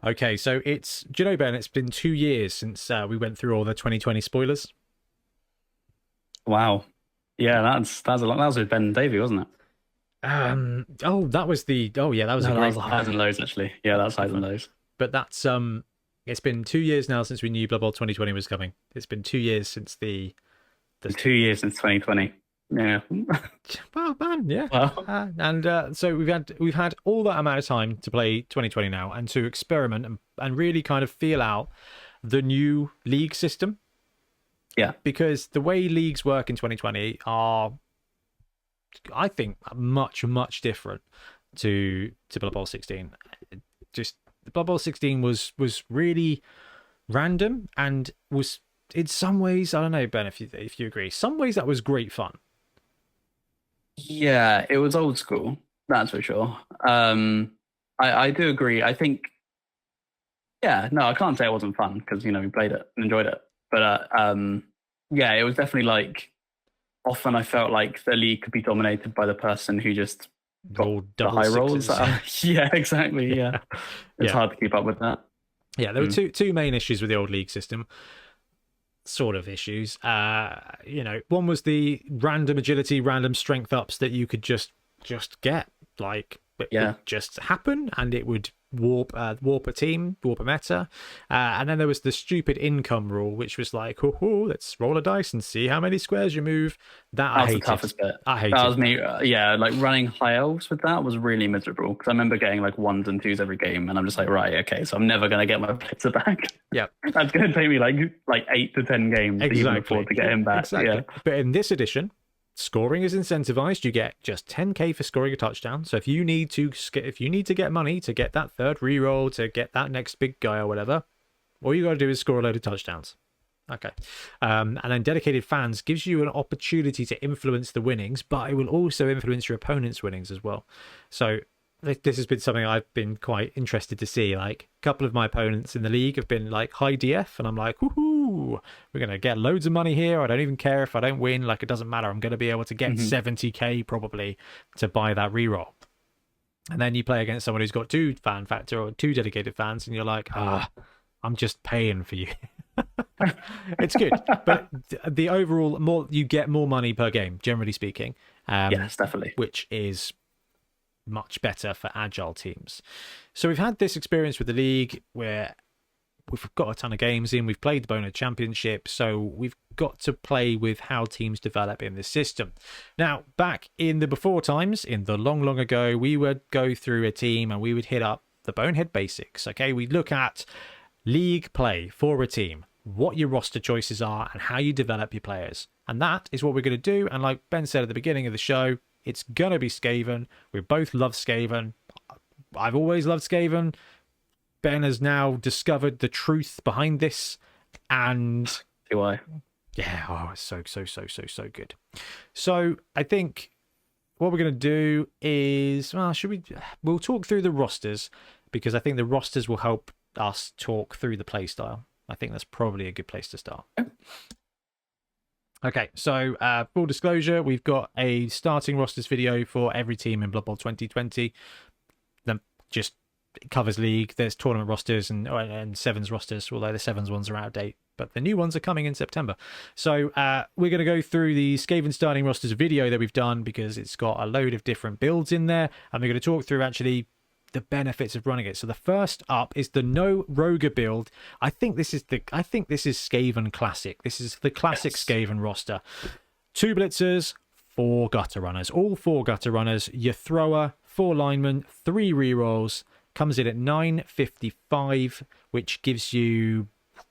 Okay, so do you know, Ben, it's been 2 years since we went through all the 2020 spoilers. Wow. Yeah, that's a lot. That was with Ben and Davey, wasn't it? That was a No, that was great the one. highs and lows actually. Yeah, That was that's good highs and fun. lows. But it's been 2 years now since we knew Blood Bowl 2020 was coming. It's been 2 years since the 2 years since 2020. Yeah. well, man, yeah. Well, And so we've had all that amount of time to play 2020 now and to experiment and really kind of feel out the new league system, yeah. because the way leagues work in 2020 are, I think, much different to Blood Bowl 16. Just Blood Bowl 16 was really random and was, in some ways, I don't know, Ben, if you agree, some ways that was great fun. Yeah, it was old school, that's for sure. I do agree. I think, yeah, no, I can't say it wasn't fun because we played it and enjoyed it. But yeah, it was definitely like often I felt like the league could be dominated by the person who just got Roll the double high rolls. sixes. Yeah, exactly. Yeah, it's Yeah. hard to keep up with that. Yeah, there were two main issues with the old league system. Sort of issues. One was the random agility, random strength ups that you could just get. Like it Yeah, would just happen, and it would warp a team, warp a meta. And then there was the stupid income rule, which was like, oh, let's roll a dice and see how many squares you move. That that I was the hated. toughest bit. I hated That was me. Yeah, like running high elves with that was really miserable because I remember getting like ones and twos every game, and I'm just like, right, okay, so I'm never gonna get my blitzer back. Yeah, That's gonna take me like 8 to 10 games to even exactly. afford to get him back. Exactly. Yeah, But in this edition, scoring is incentivized. You get just 10k for scoring a touchdown. So if you need to get money to get that third reroll, to get that next big guy or whatever, all you got to do is score a load of touchdowns. Okay. And then dedicated fans gives you an opportunity to influence the winnings, but it will also influence your opponent's winnings as well. So this has been something I've been quite interested to see. Like, a couple of my opponents in the league have been like high DF, and I'm like, woohoo, we're going to get loads of money here. I don't even care if I don't win. Like, it doesn't matter. I'm going to be able to get 70k probably to buy that reroll. And then you play against someone who's got 2 fan factor or 2 dedicated fans, and you're like, I'm just paying for you. It's good, but the overall, you get more money per game, generally speaking. yes, definitely. Which is much better for agile teams. So we've had this experience with the league where we've got a ton of games in, we've played the Bonehead Championship, so we've got to play with how teams develop in this system. Now, back in the before times, in the long ago, we would go through a team and we would hit up the Bonehead basics. Okay, we'd look at league play for a team, what your roster choices are, and how you develop your players. And that is what we're going to do. And like Ben said at the beginning of the show, it's going to be Skaven. We both love Skaven. I've always loved Skaven. Ben has now discovered the truth behind this. And Do I? yeah, it's so good. So I think what we're going to do is, we'll talk through the rosters, because I think the rosters will help us talk through the play style. I think that's probably a good place to start. Okay, so full disclosure, we've got a starting rosters video for every team in Blood Bowl 2020. Then just it covers league. There's tournament rosters and sevens rosters, although the sevens ones are out of date, but the new ones are coming in September. So we're going to go through the Skaven starting rosters video that we've done, because it's got a load of different builds in there, and we're going to talk through actually the benefits of running it. So the first up is the no Roger build. I think this is Skaven classic. This is the classic Skaven roster. 2 blitzers, 4 gutter runners. All 4 gutter runners. Your thrower, 4 linemen, 3 rerolls. Comes in at 955, which gives you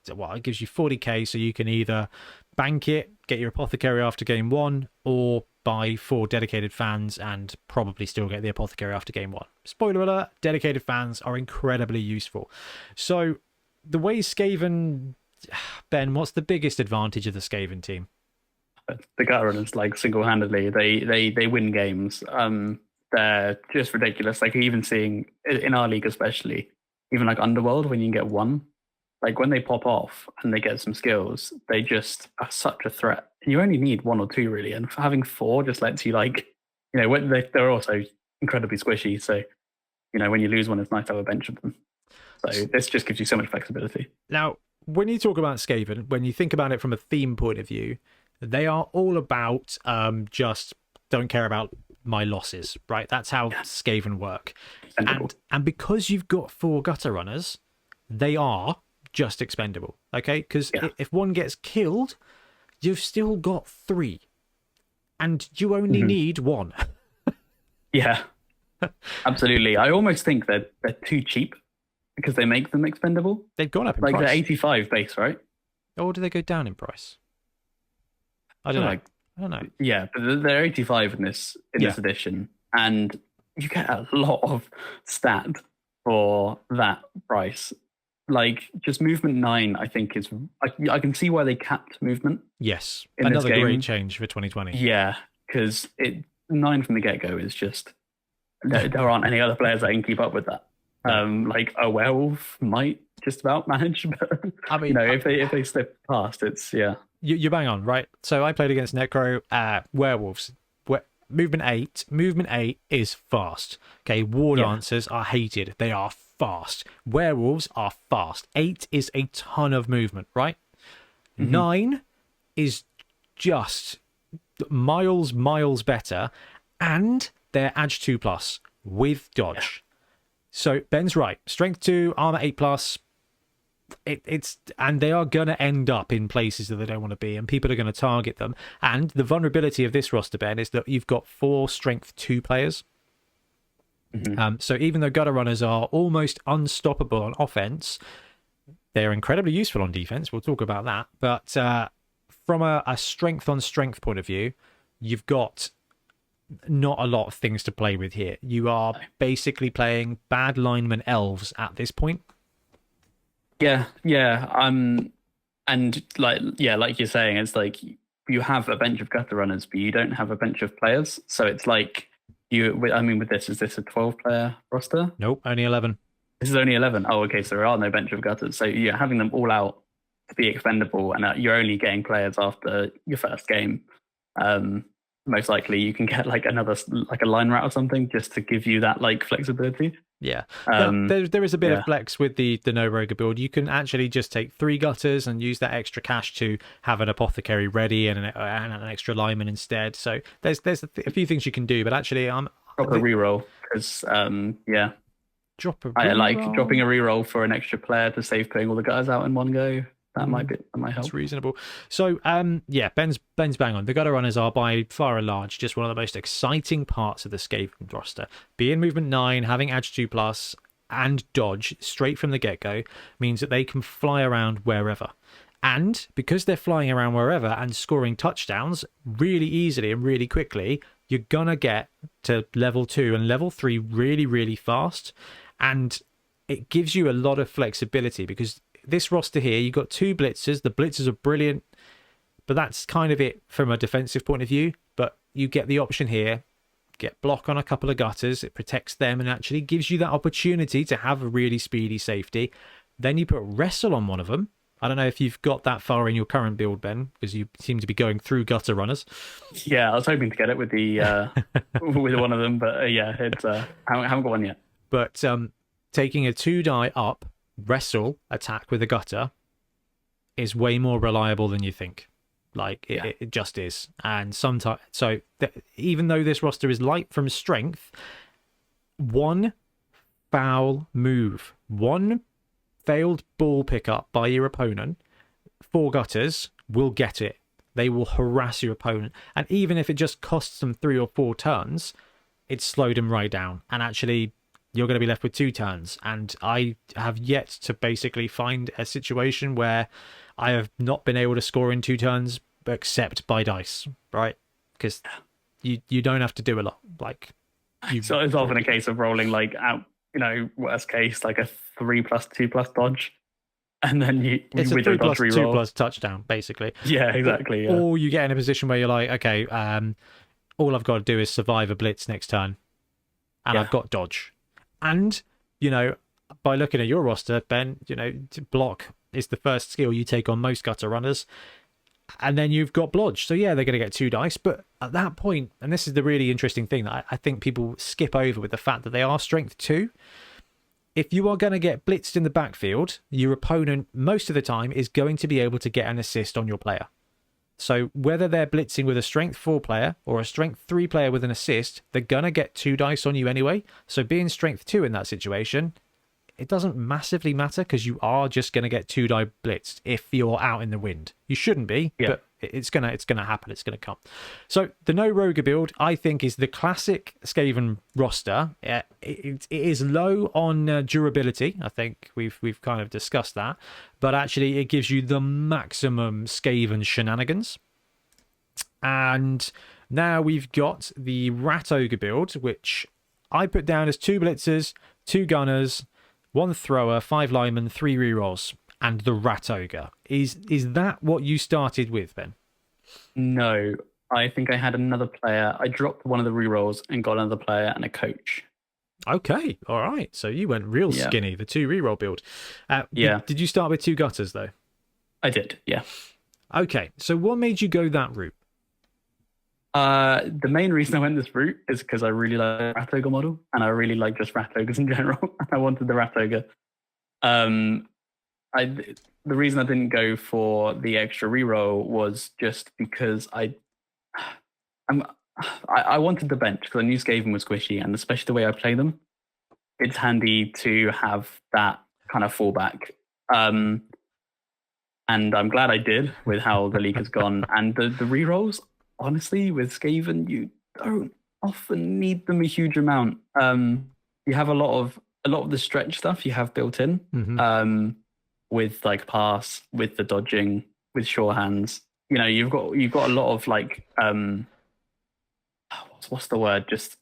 40k. So you can either bank it, get your apothecary after game 1, or buy 4 dedicated fans and probably still get the apothecary after game 1. Spoiler alert, dedicated fans are incredibly useful. So the way Skaven, Ben, what's the biggest advantage of the Skaven team? The gutter runners, like single-handedly, they win games. They're just ridiculous. Like even seeing in our league, especially, even like Underworld, when you can get 1, like when they pop off and they get some skills, they just are such a threat. You only need 1 or 2 really, and having 4 just lets you when they're also incredibly squishy. So when you lose one, it's nice to have a bench of them. So this just gives you so much flexibility. Now, when you talk about Skaven, when you think about it from a theme point of view, they are all about just don't care about my losses, right? That's how Skaven work. And because you've got 4 gutter runners, they are just expendable, okay? Because if one gets killed, you've still got 3, and you only need 1. Yeah, absolutely. I almost think that they're too cheap because they make them expendable. They've gone up in like price. They're 85 base, right? Or do they go down in price? I don't know. I don't know. Yeah, but they're 85 in this edition, and you get a lot of stat for that price. Like, just movement 9, I think is. I can see why they capped movement. Yes, in another this game. great change for 2020. Yeah, because 9 from the get-go is just there aren't any other players that can keep up with that. Like a werewolf might just about manage, but I mean, if they slip past, it's You bang on, right? So I played against Necro werewolves. Movement 8. Movement 8 is fast. Okay, war dancers are hated. They are fast. Werewolves are fast. 8 is a ton of movement, right? 9 is just miles better, and they're Edge 2+ with dodge. So Ben's right. Strength 2, armor 8+. And they are going to end up in places that they don't want to be, and people are going to target them. And the vulnerability of this roster, Ben, is that you've got 4 strength 2 players. So even though gutter runners are almost unstoppable on offense, they're incredibly useful on defense. We'll talk about that. But from a strength on strength point of view, you've got not a lot of things to play with here. You are basically playing bad lineman elves at this point. Yeah. And like you're saying, it's like you have a bench of gutter runners, but you don't have a bench of players. So it's like with this, is this a 12-player roster? Nope, only 11. This is only 11. Oh, okay. So there are no bench of gutters. So you're having them all out to be expendable, and you're only getting players after your first game. Most likely you can get like a line rat or something just to give you that like flexibility. Yeah, there is a bit of flex with the no rogue build. You can actually just take 3 gutters and use that extra cash to have an apothecary ready and an extra lineman instead. So there's a few things you can do, but actually drop a reroll because drop a I like dropping a reroll for an extra player to save putting all the guys out in one go. That might help. That's reasonable. So, Ben's bang on. The gutter runners are by far and large just one of the most exciting parts of the Skaven roster. Being movement 9, having edge 2+, and dodge straight from the get-go means that they can fly around wherever. And because they're flying around wherever and scoring touchdowns really easily and really quickly, you're gonna get to level 2 and level 3 really, really fast. And it gives you a lot of flexibility because this roster here, you've got 2 blitzers. The blitzers are brilliant, but that's kind of it from a defensive point of view. But you get the option here, get block on a couple of gutters. It protects them and actually gives you that opportunity to have a really speedy safety. Then you put wrestle on one of them. I don't know if you've got that far in your current build, Ben, because you seem to be going through gutter runners. Yeah, I was hoping to get it with the with one of them, but it's I haven't got one yet. But taking a 2 die up, wrestle attack with a gutter is way more reliable than you think. Like it just is. And sometimes, even though this roster is light from strength, 1 foul move, 1 failed ball pickup by your opponent, 4 gutters will get it. They will harass your opponent, and even if it just costs them 3 or 4 turns, it's slowed them right down. And actually, you're going to be left with 2 turns. And I have yet to basically find a situation where I have not been able to score in 2 turns except by dice, right? Because you don't have to do a lot. So it's often a case of rolling like out, worst case, like a 3+2+ dodge. And then it's a 3+2+ touchdown, basically. Yeah, exactly. Or you get in a position where you're like, okay, all I've got to do is survive a blitz next turn. And I've got dodge. And, by looking at your roster, Ben, block is the first skill you take on most gutter runners. And then you've got blodge. So, they're going to get 2 dice. But at that point, and this is the really interesting thing that I think people skip over with the fact that they are strength 2. if you are going to get blitzed in the backfield, your opponent most of the time is going to be able to get an assist on your player. So whether they're blitzing with a strength 4 player or a strength 3 player with an assist, they're going to get 2 dice on you anyway. So being strength 2 in that situation, it doesn't massively matter because you are just going to get 2 die blitzed if you're out in the wind. You shouldn't be, but it's gonna happen. It's gonna come. So the no Roger build, I think, is the classic Skaven roster. It is low on durability. I think we've kind of discussed that, but actually it gives you the maximum Skaven shenanigans. And now we've got the Rat Ogre build, which I put down as 2 blitzers, 2 gunners, 1 thrower, 5 linemen, 3 rerolls, and the Rat Ogre. Is that what you started with, Ben? No, I think I had another player. I dropped one of the rerolls and got another player and a coach. Okay, all right. So you went real skinny, the 2 reroll build. Did you start with 2 gutters, though? I did, yeah. Okay, so what made you go that route? The main reason I went this route is because I really like the Rat Ogre model, and I really like just Rat Ogres in general. I wanted the Rat Ogre. The reason I didn't go for the extra reroll was just because I wanted the bench because I knew Skaven was squishy, and especially the way I play them, it's handy to have that kind of fallback. And I'm glad I did with how the league has gone. And the rerolls, honestly, with Skaven, you don't often need them a huge amount. You have a lot of the stretch stuff you have built in. Mm-hmm. With like pass, with the dodging, with sure hands. You know, you've got a lot of like what's the word? What's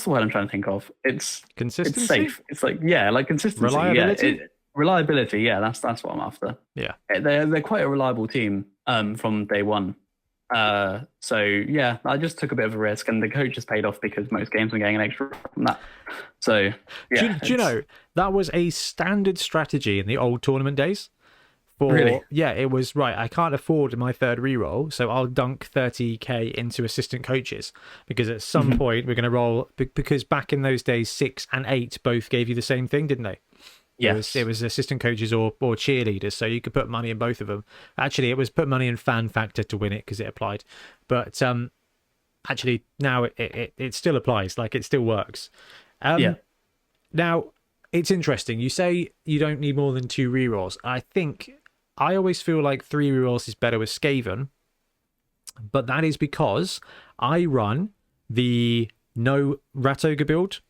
the word I'm trying to think of? It's consistency. It's safe. It's like like consistency. Reliability. Reliability. Yeah, that's what I'm after. Yeah, they're quite a reliable team from day one. So yeah, I just took a bit of a risk, and the coach has paid off because most games are getting an extra from that. So yeah, do you know that was a standard strategy in the old tournament days? Really? Yeah, it was right. I can't afford my 3rd reroll, so I'll dunk 30k into assistant coaches because at some point we're going to roll. Because back in those days, 6 and 8 both gave you the same thing, didn't they? Yes. It was assistant coaches or cheerleaders, so you could put money in both of them. Actually, it was put money in fan factor to win it because it applied. But actually, now it still applies, like it still works. Now, it's interesting. You say you don't need more than 2 rerolls. I always feel like 3 rerolls is better with Skaven, but that is because I run the no Rat Ogre build.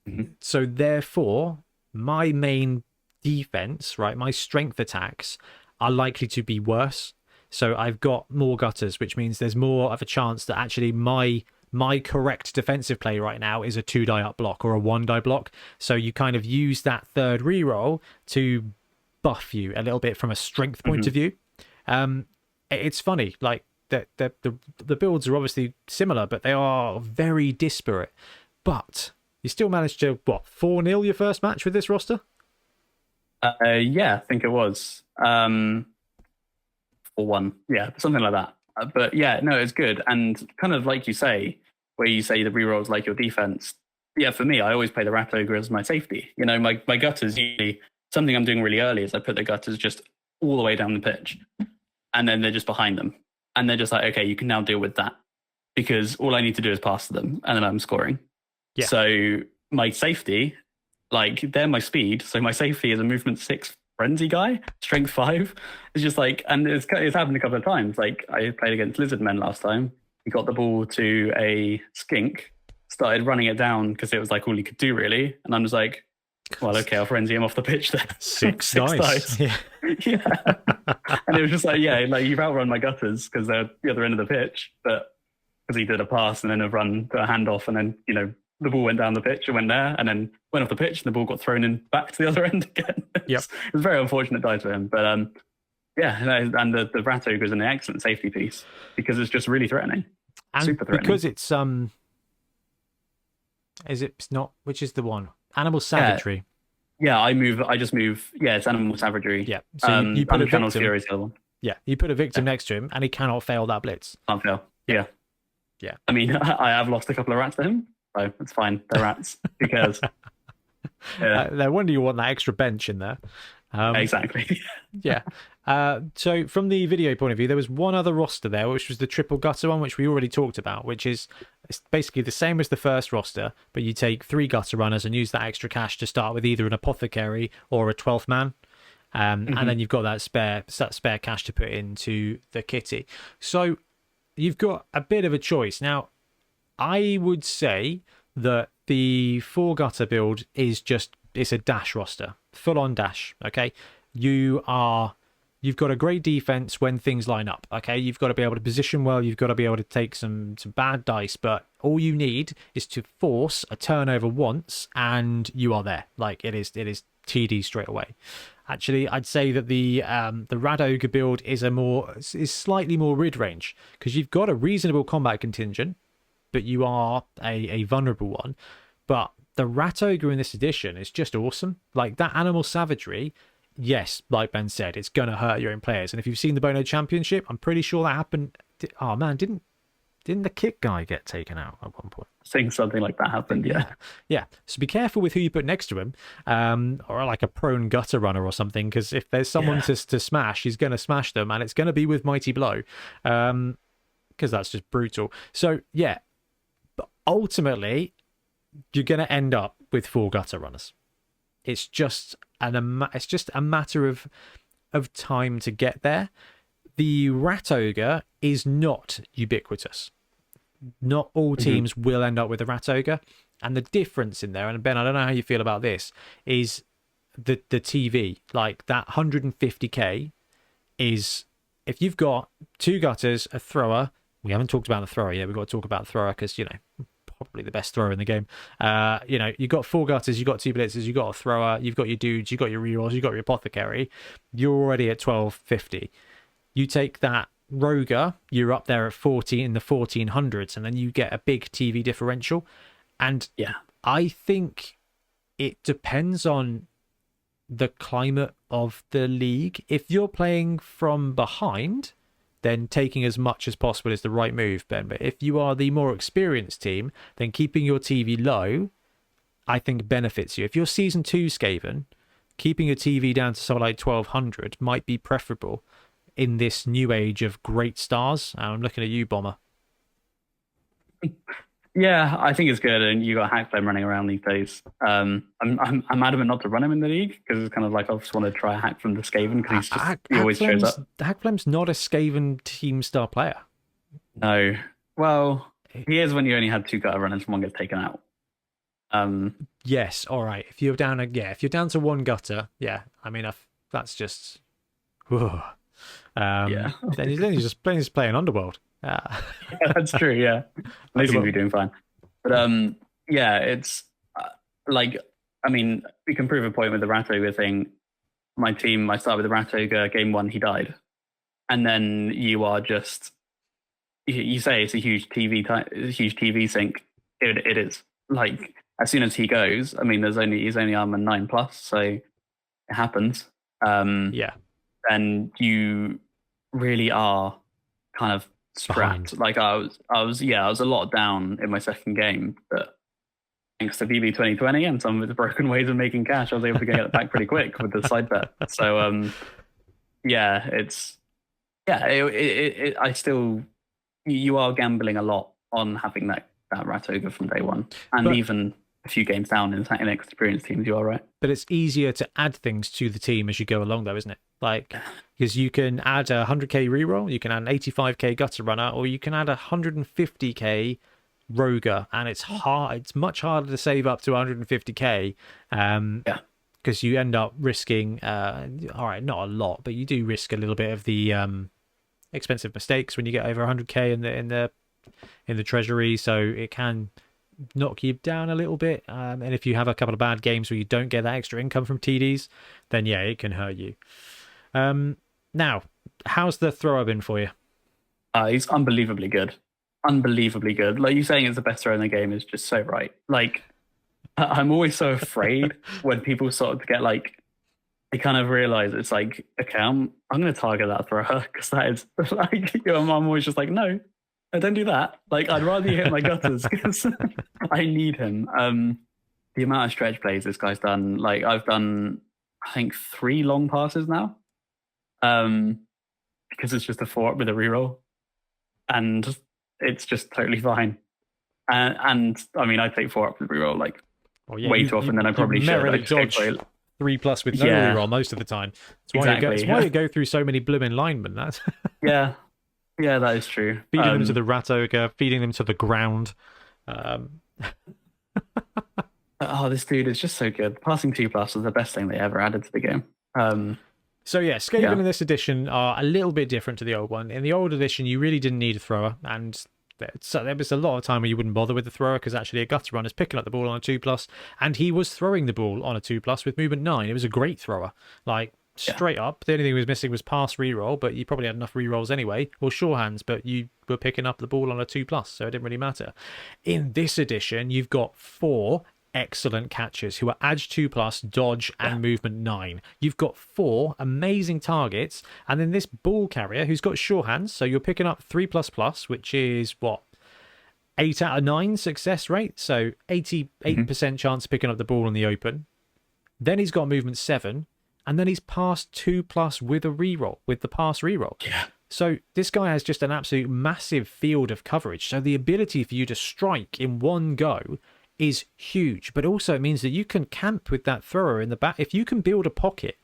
Mm-hmm. So therefore, my main defense, right, my strength attacks are likely to be worse. So I've got more gutters, which means there's more of a chance that actually my correct defensive play right now is a 2 die up block or a 1 die block. So you kind of use that 3rd reroll to buff you a little bit from a strength point of view. It's funny, like the builds are obviously similar, but they are very disparate. But you still managed to, 4-0 your first match with this roster? Yeah, I think it was. 4-1. Yeah, something like that. But yeah, no, it's good. And kind of like you say, where you say the rerolls like your defense. Yeah, for me, I always play the Rat Ogre as my safety. You know, my gutters usually, something I'm doing really early is I put the gutters just all the way down the pitch. And then they're just behind them. And they're just like, okay, you can now deal with that. Because all I need to do is pass to them. And then I'm scoring. Yeah. So my safety, like they're my speed. So my safety is a movement 6 frenzy guy, strength 5. It's just like, and it's happened a couple of times. Like I played against Lizard Men last time. He got the ball to a skink, started running it down because it was like all he could do really. And I'm just like, well, okay, I'll frenzy him off the pitch then. 6 dice. Yeah. Yeah. And it was just like, yeah, like you've outrun my gutters because they're at the other end of the pitch, but because he did a pass and then a run, a handoff, and then, you know, the ball went down the pitch and went there and then went off the pitch and the ball got thrown in back to the other end again. It was a very unfortunate die for him. But yeah, and the Rat Ogre is an excellent safety piece because it's just really threatening. And super threatening. Because it's it's not, which is the one? Animal Savagery. Yeah, I just move. Yeah, it's Animal Savagery. Yeah. So you put a victim. Fury is the other one. Yeah, you put a victim next to him and he cannot fail that blitz. Can't fail. Yeah. Yeah. I mean, I have lost a couple of rats to him, so it's fine. They're rats. Who cares? Yeah, No wonder you want that extra bench in there. exactly. Yeah. So from the video point of view, there was one other roster there, which was the triple gutter one, which we already talked about, which is it's basically the same as the first roster, but you take 3 gutter runners and use that extra cash to start with either an apothecary or a 12th man. And then you've got that spare cash to put into the kitty. So you've got a bit of a choice. Now, I would say that the 4 gutter build is it's a dash roster, full on dash. Okay, you've got a great defense when things line up. Okay, you've got to be able to position well. You've got to be able to take some bad dice, but all you need is to force a turnover once, and you are there. Like it is TD straight away. Actually, I'd say that the Rad Ogre build is slightly more mid range because you've got a reasonable combat contingent, but you are a vulnerable one. But the Rat Ogre in this edition is just awesome. Like that animal savagery, yes, like Ben said, it's gonna hurt your own players. And if you've seen the Bonehead Championship, I'm pretty sure that happened. Oh man, didn't the kick guy get taken out at one point? I think something like that happened. Yeah. So be careful with who you put next to him, or like a prone gutter runner or something, because if there's someone to smash, he's gonna smash them, and it's gonna be with Mighty Blow, because that's just brutal. So yeah, but ultimately, you're gonna end up with 4 gutter runners. It's just a matter of time to get there. The Rat Ogre is not ubiquitous. Not all teams will end up with a Rat Ogre. And the difference in there, and Ben, I don't know how you feel about this, is the TV. Like that 150k is, if you've got 2 gutters, a thrower. We haven't talked about the thrower yet. We've got to talk about the thrower because, probably the best thrower in the game. You've got 4 gutters, you've got 2 blitzers, you've got a thrower, you've got your dudes, you've got your rerolls, you've got your apothecary. You're already at 1250. You take that Roger, you're up there at 40 in the 1400s, and then you get a big TV differential. And Yeah. I think it depends on the climate of the league. If you're playing from behind, then taking as much as possible is the right move, Ben. But if you are the more experienced team, then keeping your TV low, I think benefits you. If you're Season 2 Skaven, keeping your TV down to something like 1200 might be preferable in this new age of great stars. I'm looking at you, Bomber. Yeah, I think it's good, and you got Hackflame running around these days. I'm adamant not to run him in the league because it's kind of like I just want to try a hack from the Skaven because he always shows up. Hackflame's not a Skaven team star player. No, well, he is when you only had 2 gutter runners and one gets taken out. Yes, all right. If you're down to 1 gutter, yeah. I mean, that's just. Yeah. Then he's just playing Underworld. Yeah, that's true. Yeah, they seem to be doing fine. But yeah, it's like, I mean, we can prove a point with the Rat Ogre thing. My team, I started with the Rat Ogre. Game 1, he died, and then you are just you say it's a huge TV sink. It is. Like as soon as he goes, I mean, he's only armor 9+, so it happens. Yeah. Then you really are kind of strapped. Like I was a lot down in my second game, but thanks to BB 2020 and some of its broken ways of making cash, I was able to get it back pretty quick with the side bet. So I still, you are gambling a lot on having that Rat Ogre from day one, and even a few games down in experienced teams, you are right. But it's easier to add things to the team as you go along, though, isn't it? Like, because you can add a 100k reroll, you can add an 85k gutter runner, or you can add a 150k roger, and it's hard. It's much harder to save up to 150k. Because you end up risking, all right, not a lot, but you do risk a little bit of the expensive mistakes when you get over 100k in the treasury, so it can knock you down a little bit. And if you have a couple of bad games where you don't get that extra income from TDs, then yeah, it can hurt you. Now, how's the thrower been for you? He's unbelievably good. Unbelievably good. Like, you saying it's the best thrower in the game is just so right. Like, I'm always so afraid when people sort of get like, they kind of realize it's like, okay, I'm going to target that thrower because that is like, I'm always just like, no, don't do that. Like, I'd rather you hit my gutters because I need him. The amount of stretch plays this guy's done, like I've done, I think 3 long passes now. Because it's just a 4-up with a reroll, and it's just totally fine. And I mean, I take 4-up with reroll like way too often than I probably should. I dodge 3+ with no reroll most of the time. That's why you go through so many blooming linemen. That yeah, that is true. Feeding them to the rat ogre, feeding them to the ground. Oh, this dude is just so good. Passing 2+ was the best thing they ever added to the game. So yeah, Skaven in this edition are a little bit different to the old one. In the old edition, you really didn't need a thrower, and so there was a lot of time where you wouldn't bother with the thrower because actually a gutter runner's picking up the ball on a 2+, and he was throwing the ball on a 2+ with movement 9. It was a great thrower, like straight up. The only thing he was missing was pass reroll, but you probably had enough rerolls anyway, or sure hands, but you were picking up the ball on a 2+, so it didn't really matter. In this edition, you've got 4 excellent catchers who are edge 2+, dodge, and movement 9. You've got 4 amazing targets, and then this ball carrier who's got sure hands, so you're picking up 3++, which is what, 8 out of 9 success rate, so 88% chance of picking up the ball in the open. Then he's got movement 7, and then he's passed 2+ with a reroll, with the pass reroll. Yeah. So this guy has just an absolute massive field of coverage. So the ability for you to strike in one go is huge, but also it means that you can camp with that thrower in the back. If you can build a pocket,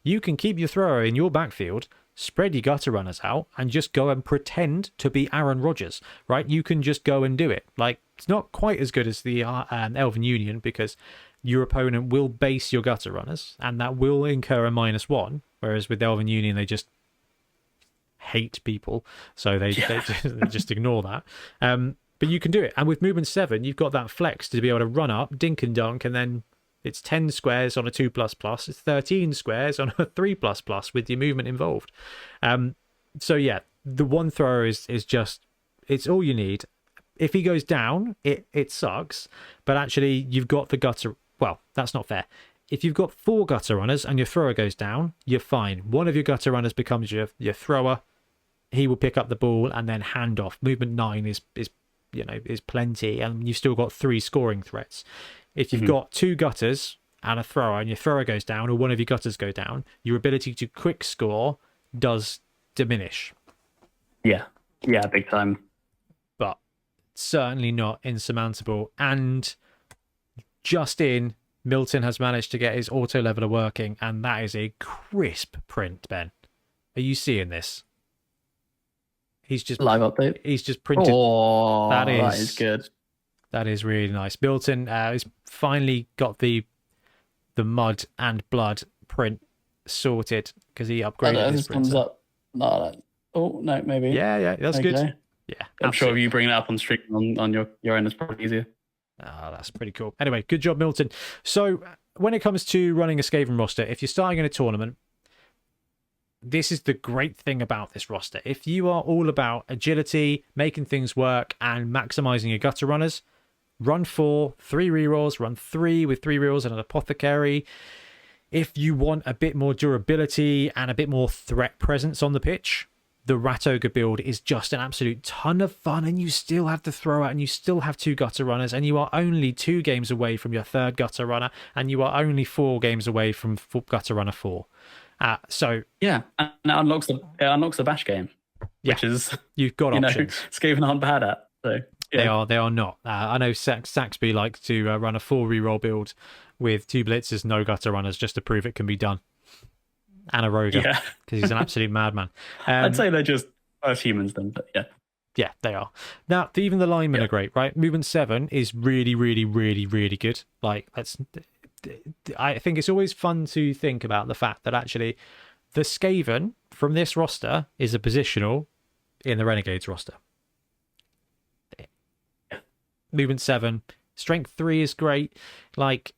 you can keep your thrower in your backfield, spread your gutter runners out, and just go and pretend to be Aaron Rodgers, right? You can just go and do it. Like, it's not quite as good as the Elven Union because your opponent will base your gutter runners, and that will incur a -1, whereas with Elven Union, they just hate people, so they just ignore that. But you can do it. And with movement 7, you've got that flex to be able to run up, dink and dunk, and then it's 10 squares on a 2++. It's 13 squares on a 3++ with your movement involved. So yeah, the one thrower is just, it's all you need. If he goes down, it sucks. But actually, you've got the gutter. Well, that's not fair. If you've got 4 gutter runners and your thrower goes down, you're fine. One of your gutter runners becomes your thrower. He will pick up the ball and then hand off. Movement 9 is plenty, and you've still got 3 scoring threats. If you've got 2 gutters and a thrower, and your thrower goes down, or one of your gutters go down, your ability to quick score does diminish. Yeah, big time. But certainly not insurmountable. And Milton has managed to get his auto leveler working, and that is a crisp print, Ben. Are you seeing this? He's just live update. He's just printed. Oh, that is good. That is really nice. Milton has finally got the mud and blood print sorted because he upgraded his printer. Comes up. No. Oh no, maybe. Yeah, that's good. Yeah, I'm sure if you bring that up on stream on your end, it's probably easier. Oh, that's pretty cool. Anyway, good job, Milton. So when it comes to running a Skaven roster, if you're starting in a tournament, this is the great thing about this roster. If you are all about agility, making things work, and maximizing your gutter runners, run 4, 3 rerolls, run 3 with 3 rerolls and an apothecary. If you want a bit more durability and a bit more threat presence on the pitch, the Rat Ogre build is just an absolute ton of fun, and you still have the thrower, and you still have 2 gutter runners, and you are only 2 games away from your 3rd gutter runner, and you are only 4 games away from gutter runner 4. So yeah, and it unlocks the bash game, which is you've got options. Skaven aren't bad at. So yeah. They are not. I know Saxby likes to run a 4 reroll build with 2 blitzers, no gutter runners, just to prove it can be done. And a roger, because he's an absolute madman. I'd say they're just worse humans then, but yeah. Yeah, they are. Now, even the linemen are great, right? Movement 7 is really, really, really, really good. Like, I think it's always fun to think about the fact that actually the Skaven from this roster is a positional in the Renegades roster. Movement 7, strength 3 is great. Like,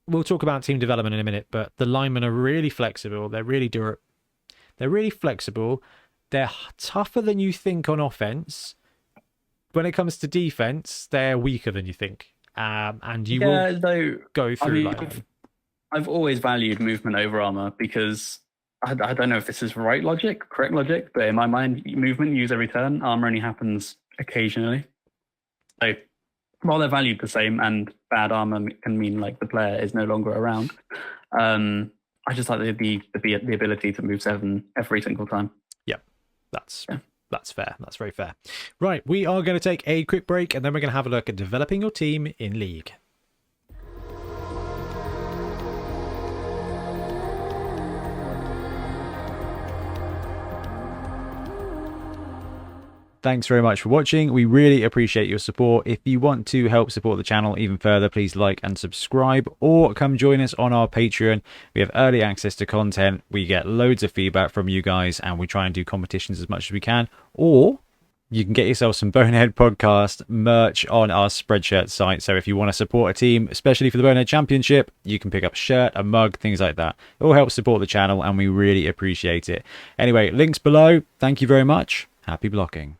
we'll talk about team development in a minute, but the linemen are really flexible. They're really durable. They're really flexible. They're tougher than you think on offense. When it comes to defense, they're weaker than you think. And you will go through. I've always valued movement over armor because I don't know if this is correct logic, but in my mind, movement use every turn. Armor only happens occasionally. So while they're valued the same, and bad armor can mean like the player is no longer around, I just like the ability to move 7 every single time. That's fair. That's very fair. Right, we are going to take a quick break, and then we're going to have a look at developing your team in League. Thanks very much for watching. We really appreciate your support. If you want to help support the channel even further, please like and subscribe, or come join us on our Patreon. We have early access to content. We get loads of feedback from you guys, and we try and do competitions as much as we can. Or you can get yourself some Bonehead Podcast merch on our Spreadshirt site. So if you want to support a team, especially for the Bonehead Championship, you can pick up a shirt, a mug, things like that. It all helps support the channel, and we really appreciate it. Anyway, links below. Thank you very much. Happy blocking.